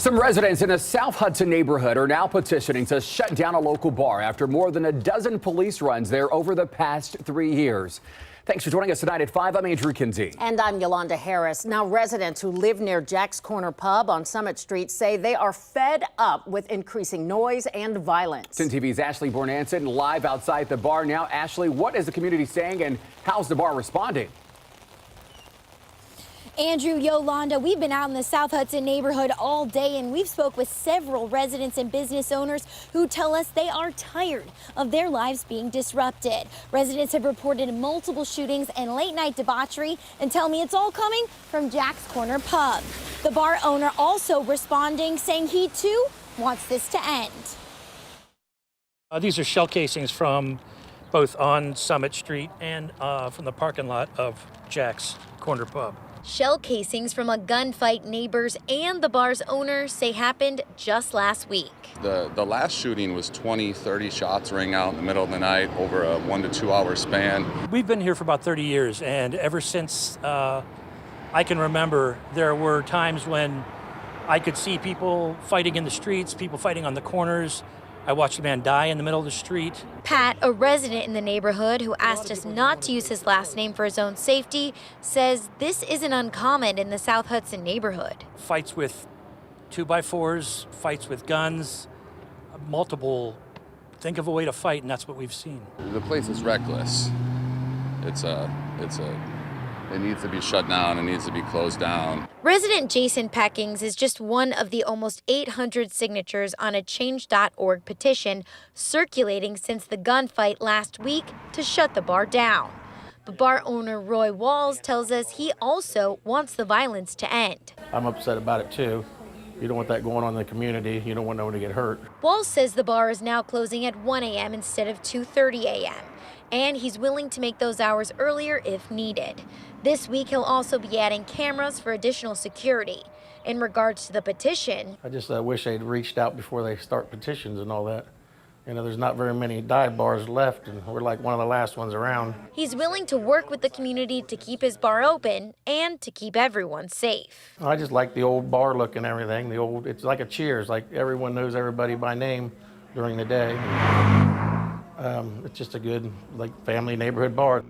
Some residents in a South Hudson neighborhood are now petitioning to shut down a local bar after more than a dozen police runs there over the past 3 years. Thanks for joining us tonight at 5. I'm Andrew Kinsey. And I'm Yolanda Harris. Now, residents who live near Jack's Corner Pub on Summit Street say they are fed up with increasing noise and violence. 10 TV's Ashley Bornanson live outside the bar now. Ashley, what is the community saying and how's the bar responding? Andrew, Yolanda, we've been out in the South Hudson neighborhood all day, and we've spoke with several residents and business owners who tell us they are tired of their lives being disrupted. Residents have reported multiple shootings and late night debauchery and tell me it's all coming from Jack's Corner Pub. The bar owner also responding, saying he too wants this to end. These are shell casings from both on Summit Street and from the parking lot of Jack's Corner Pub. Shell casings from a gunfight neighbors and the bar's owner say happened just last week. The last shooting was 20, 30 shots rang out in the middle of the night over a 1 to 2 hour span. We've been here for about 30 years, and ever since I can remember, there were times when I could see people fighting in the streets, people fighting on the corners. I watched a man die in the middle of the street. Pat, a resident in the neighborhood who asked us not to use his last name for his own safety, says this isn't uncommon in the South Hudson neighborhood. Fights with 2x4s, fights with guns, multiple. Think of a way to fight, and that's what we've seen. The place is reckless. It needs to be shut down. It needs to be closed down. Resident Jason Peckings is just one of the almost 800 signatures on a change.org petition circulating since the gunfight last week to shut the bar down. But bar owner Roy Walls tells us he also wants the violence to end. I'm upset about it too. You don't want that going on in the community. You don't want no one to get hurt. Walls says the bar is now closing at 1 a.m. instead of 2:30 a.m. and he's willing to make those hours earlier if needed. This week, he'll also be adding cameras for additional security. In regards to the petition, I just wish they'd reached out before they start petitions and all that. You know, there's not very many dive bars left, and we're like one of the last ones around. He's willing to work with the community to keep his bar open and to keep everyone safe. I just like the old bar look and everything. It's like a Cheers, like everyone knows everybody by name during the day. It's just a good, like, family neighborhood bar.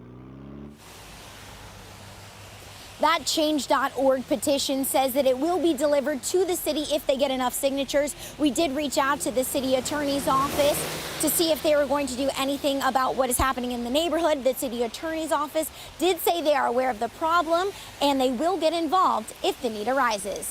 That change.org petition says that it will be delivered to the city if they get enough signatures. We did reach out to the city attorney's office to see if they were going to do anything about what is happening in the neighborhood. The city attorney's office did say they are aware of the problem and they will get involved if the need arises.